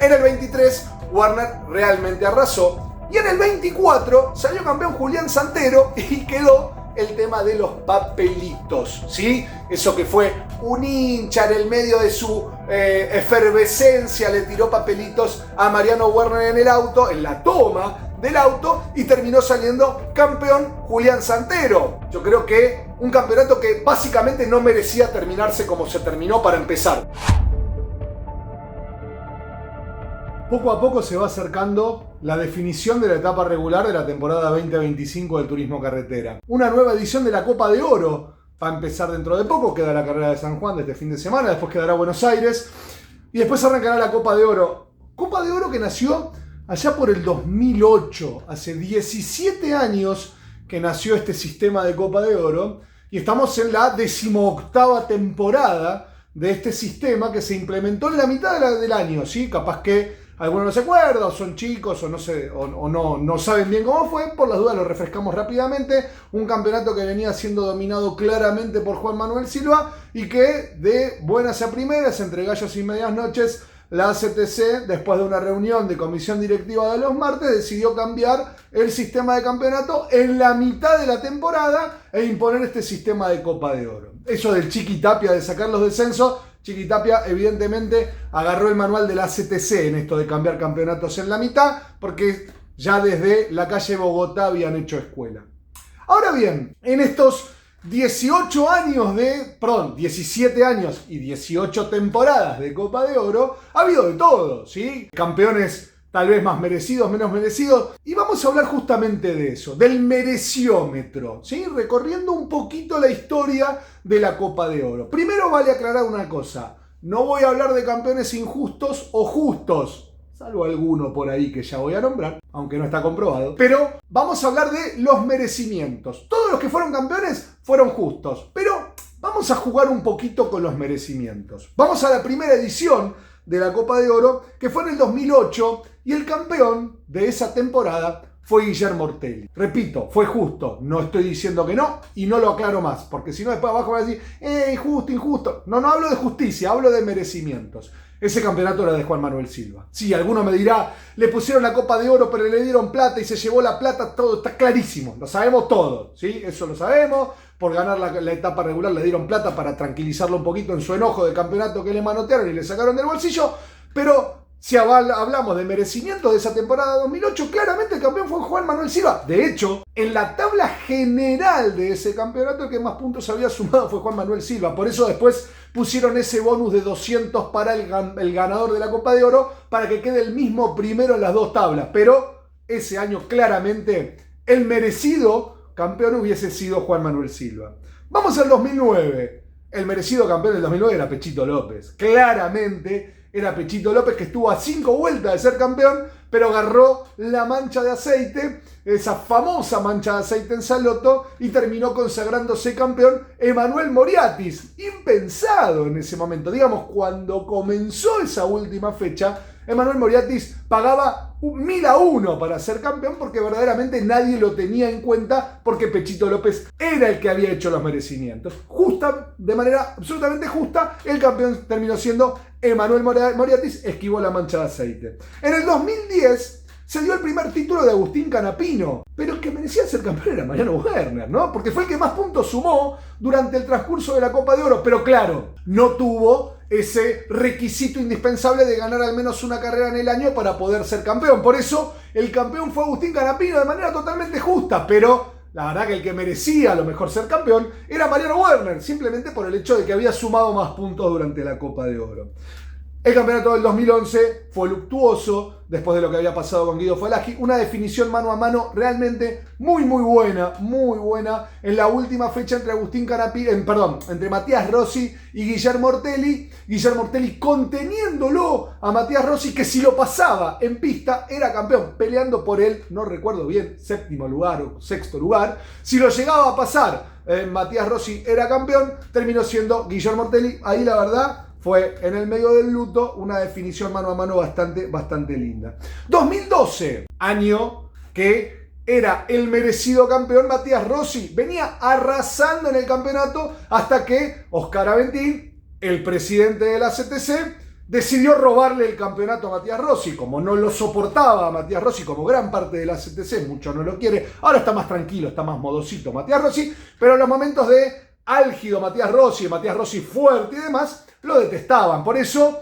En el 23, Werner realmente arrasó. Y en el 24 salió campeón Julián Santero y quedó el tema de los papelitos, ¿sí? Eso que fue un hincha en el medio de su efervescencia, le tiró papelitos a Mariano Werner en el auto, en la toma del auto, y terminó saliendo campeón Julián Santero. Yo creo que un campeonato que básicamente no merecía terminarse como se terminó para empezar. Poco a poco se va acercando la definición de la etapa regular de la temporada 2025 del turismo carretera. Una nueva edición de la Copa de Oro va a empezar dentro de poco, queda la carrera de San Juan de este fin de semana, después quedará Buenos Aires y después arrancará la Copa de Oro. Copa de Oro que nació allá por el 2008, hace 17 años que nació este sistema de Copa de Oro y estamos en la 18ª temporada de este sistema que se implementó en la mitad del año, ¿sí? Capaz que algunos no se acuerdan, o son chicos, o no sé, o no saben bien cómo fue. Por las dudas lo refrescamos rápidamente. Un campeonato que venía siendo dominado claramente por Juan Manuel Silva y que de buenas a primeras, entre gallos y medias noches, la ACTC, después de una reunión de comisión directiva de los martes, decidió cambiar el sistema de campeonato en la mitad de la temporada e imponer este sistema de Copa de Oro. Eso del Chiquitapia de sacar los descensos, Chiquitapia evidentemente agarró el manual de la ACTC en esto de cambiar campeonatos en la mitad, porque ya desde la calle Bogotá habían hecho escuela. Ahora bien, en estos 17 años y 18 temporadas de Copa de Oro, ha habido de todo, ¿sí? Campeones tal vez más merecidos, menos merecidos, y vamos a hablar justamente de eso, del mereciómetro, ¿sí? Recorriendo un poquito la historia de la Copa de Oro. Primero vale aclarar una cosa, no voy a hablar de campeones injustos o justos, salvo alguno por ahí que ya voy a nombrar, aunque no está comprobado, pero vamos a hablar de los merecimientos. Todos los que fueron campeones fueron justos, pero vamos a jugar un poquito con los merecimientos. Vamos a la primera edición de la Copa de Oro, que fue en el 2008, y el campeón de esa temporada fue Guillermo Ortelli. Repito, fue justo, no estoy diciendo que no, y no lo aclaro más, porque si no después abajo van a decir, injusto, injusto. No hablo de justicia, hablo de merecimientos. Ese campeonato era de Juan Manuel Silva. Sí, alguno me dirá, le pusieron la Copa de Oro, pero le dieron plata y se llevó la plata, todo está clarísimo, lo sabemos todo, ¿sí? Eso lo sabemos. Por ganar la etapa regular le dieron plata para tranquilizarlo un poquito en su enojo de campeonato que le manotearon y le sacaron del bolsillo. Pero si hablamos de merecimiento de esa temporada 2008, claramente el campeón fue Juan Manuel Silva. De hecho, en la tabla general de ese campeonato el que más puntos había sumado fue Juan Manuel Silva. Por eso después pusieron ese bonus de 200 para el ganador de la Copa de Oro para que quede el mismo primero en las dos tablas. Pero ese año claramente el merecido campeón hubiese sido Juan Manuel Silva. Vamos al 2009. El merecido campeón del 2009 era Pechito López. Claramente era Pechito López, que estuvo a 5 vueltas de ser campeón, pero agarró la mancha de aceite, esa famosa mancha de aceite en Saloto, y terminó consagrándose campeón Emanuel Moriatis. Impensado en ese momento. Digamos, cuando comenzó esa última fecha, Emanuel Moriatis pagaba 1000-1 para ser campeón porque verdaderamente nadie lo tenía en cuenta, porque Pechito López era el que había hecho los merecimientos. De manera absolutamente justa, el campeón terminó siendo Emanuel Moriatis, esquivó la mancha de aceite. En el 2010 se dio el primer título de Agustín Canapino, pero el que merecía ser campeón era Mariano Werner, ¿no? Porque fue el que más puntos sumó durante el transcurso de la Copa de Oro, pero claro, no tuvo ese requisito indispensable de ganar al menos una carrera en el año para poder ser campeón. Por eso el campeón fue Agustín Canapino de manera totalmente justa, pero la verdad que el que merecía a lo mejor ser campeón era Mariano Werner, simplemente por el hecho de que había sumado más puntos durante la Copa de Oro. El campeonato del 2011 fue luctuoso, después de lo que había pasado con Guido Falagi, una definición mano a mano realmente muy buena en la última fecha entre Matías Rossi y Guillermo Ortelli. Guillermo Ortelli conteniéndolo a Matías Rossi, que si lo pasaba en pista era campeón, peleando por el, no recuerdo bien, 7º lugar o 6º lugar. Si lo llegaba a pasar, Matías Rossi era campeón, terminó siendo Guillermo Ortelli. Ahí la verdad fue en el medio del luto una definición mano a mano bastante linda. 2012, año que era el merecido campeón Matías Rossi. Venía arrasando en el campeonato hasta que Oscar Aventín, el presidente de la CTC, decidió robarle el campeonato a Matías Rossi. Como no lo soportaba a Matías Rossi, como gran parte de la CTC, mucho no lo quiere. Ahora está más tranquilo, está más modosito Matías Rossi, pero en los momentos de álgido Matías Rossi fuerte y demás, lo detestaban. Por eso,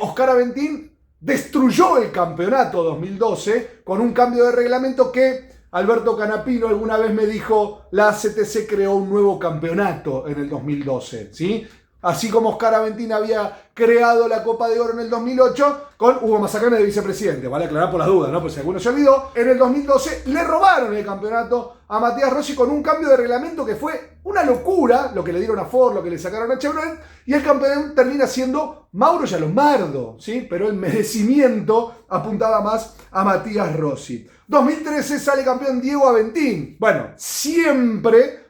Oscar Aventín destruyó el campeonato 2012 con un cambio de reglamento que Alberto Canapino alguna vez me dijo: la CTC creó un nuevo campeonato en el 2012, ¿sí? Así como Oscar Aventín había creado la Copa de Oro en el 2008 con Hugo Mazacane de vicepresidente. Vale aclarar por las dudas, ¿no? Pues si alguno se olvidó, en el 2012 le robaron el campeonato a Matías Rossi con un cambio de reglamento que fue una locura, lo que le dieron a Ford, lo que le sacaron a Chevrolet, y el campeón termina siendo Mauro Yalombardo, ¿sí? Pero el merecimiento apuntaba más a Matías Rossi. 2013 sale campeón Diego Aventín. Bueno, siempre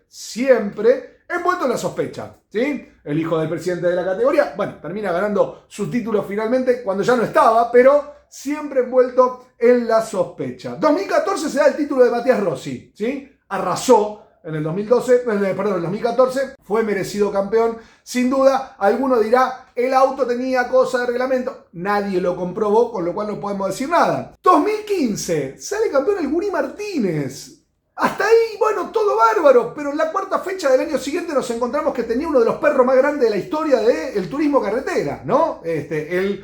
envuelto en la sospecha, ¿sí? El hijo del presidente de la categoría, bueno, termina ganando su título finalmente cuando ya no estaba, pero siempre envuelto en la sospecha. 2014 se da el título de Matías Rossi, ¿sí? Arrasó en el 2014, fue merecido campeón, sin duda. Alguno dirá, el auto tenía cosa de reglamento, nadie lo comprobó, con lo cual no podemos decir nada. 2015, sale campeón el Guri Martínez. Hasta ahí, bueno, todo bárbaro, pero en la cuarta fecha del año siguiente nos encontramos que tenía uno de los perros más grandes de la historia del turismo carretera, ¿no? El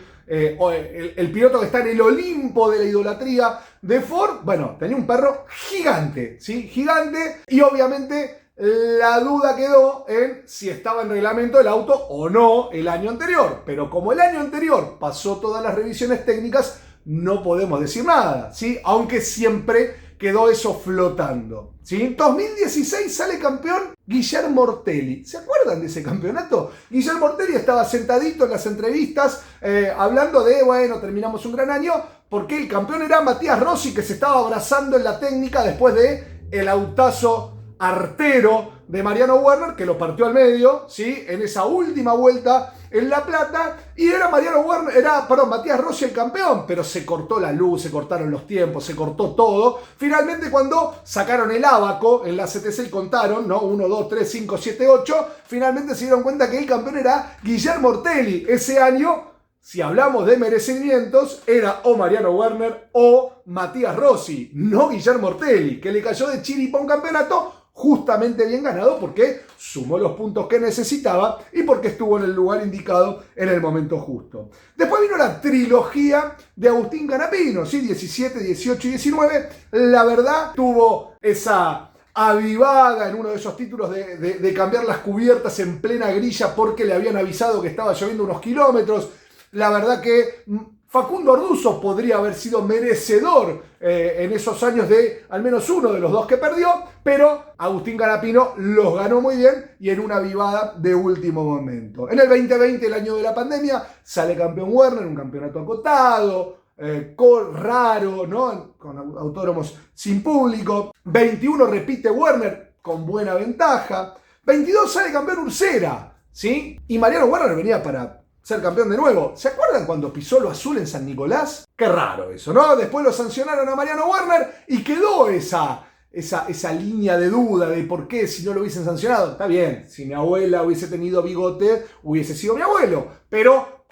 piloto que está en el Olimpo de la idolatría de Ford, bueno, tenía un perro gigante, ¿sí? Gigante, y obviamente la duda quedó en si estaba en reglamento el auto o no el año anterior, pero como el año anterior pasó todas las revisiones técnicas, no podemos decir nada, ¿sí? Aunque siempre quedó eso flotando, ¿sí? En 2016 sale campeón Guillermo Ortelli. ¿Se acuerdan de ese campeonato? Guillermo Ortelli estaba sentadito en las entrevistas hablando de, bueno, terminamos un gran año, porque el campeón era Matías Rossi, que se estaba abrazando en la técnica después de el autazo artero de Mariano Werner, que lo partió al medio, ¿sí? En esa última vuelta en La Plata, y era Matías Rossi el campeón, pero se cortó la luz, se cortaron los tiempos, se cortó todo. Finalmente, cuando sacaron el ábaco en la CTC y contaron, ¿no? 1, 2, 3, 5, 7, 8, finalmente se dieron cuenta que el campeón era Guillermo Ortelli. Ese año, si hablamos de merecimientos, era o Mariano Werner o Matías Rossi, no Guillermo Ortelli, que le cayó de chiripa un campeonato justamente bien ganado porque sumó los puntos que necesitaba y porque estuvo en el lugar indicado en el momento justo. Después vino la trilogía de Agustín Canapino, ¿sí? 17, 18 y 19. La verdad, tuvo esa avivada en uno de esos títulos de cambiar las cubiertas en plena grilla porque le habían avisado que estaba lloviendo unos kilómetros. La verdad que Facundo Orduzo podría haber sido merecedor en esos años de al menos uno de los dos que perdió, pero Agustín Canapino los ganó muy bien y en una avivada de último momento. En el 2020, el año de la pandemia, sale campeón Werner, un campeonato acotado, raro, ¿no? Con autódromos sin público. 21 repite Werner con buena ventaja. 22 sale campeón Ursera, ¿sí? Y Mariano Werner venía para ser campeón de nuevo. ¿Se acuerdan cuando pisó lo azul en San Nicolás? Qué raro eso, ¿no? Después lo sancionaron a Mariano Werner y quedó esa línea de duda de por qué si no lo hubiesen sancionado. Está bien, si mi abuela hubiese tenido bigote, hubiese sido mi abuelo. Pero,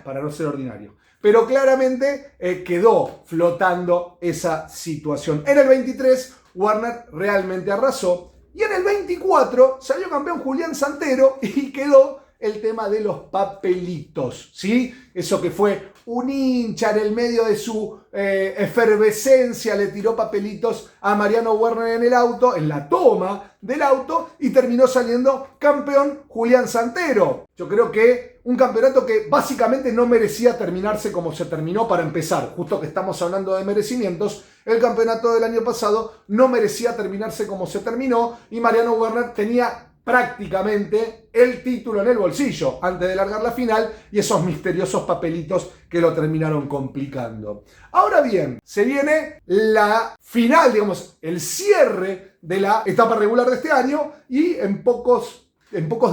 para no ser ordinario. Pero claramente quedó flotando esa situación. En el 23, Werner realmente arrasó. Y en el 24 salió campeón Julián Santero y quedó el tema de los papelitos, ¿sí? Eso que fue un hincha en el medio de su efervescencia, le tiró papelitos a Mariano Werner en el auto, en la toma del auto, y terminó saliendo campeón Julián Santero. Yo creo que un campeonato que básicamente no merecía terminarse como se terminó para empezar. Justo que estamos hablando de merecimientos, el campeonato del año pasado no merecía terminarse como se terminó y Mariano Werner tenía prácticamente el título en el bolsillo antes de largar la final y esos misteriosos papelitos que lo terminaron complicando. Ahora bien, se viene la final, digamos, el cierre de la etapa regular de este año y en pocos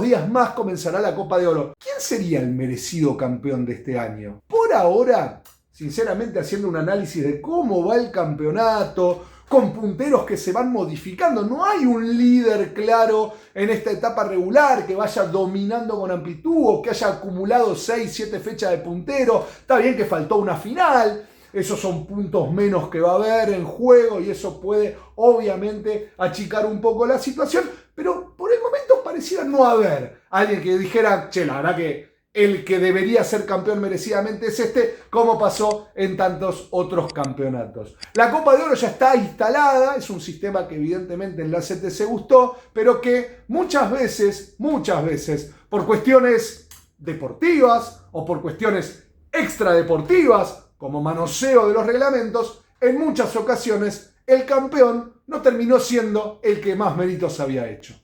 días más comenzará la Copa de Oro. ¿Quién sería el merecido campeón de este año? Por ahora, sinceramente haciendo un análisis de cómo va el campeonato, con punteros que se van modificando. No hay un líder claro en esta etapa regular que vaya dominando con amplitud o que haya acumulado 6, 7 fechas de puntero. Está bien que faltó una final. Esos son puntos menos que va a haber en juego y eso puede obviamente achicar un poco la situación. Pero por el momento pareciera no haber alguien que dijera, che, la verdad que el que debería ser campeón merecidamente es este, como pasó en tantos otros campeonatos. La Copa de Oro ya está instalada, es un sistema que evidentemente en la CTC gustó, pero que muchas veces, por cuestiones deportivas o por cuestiones extradeportivas, como manoseo de los reglamentos, en muchas ocasiones el campeón no terminó siendo el que más méritos había hecho.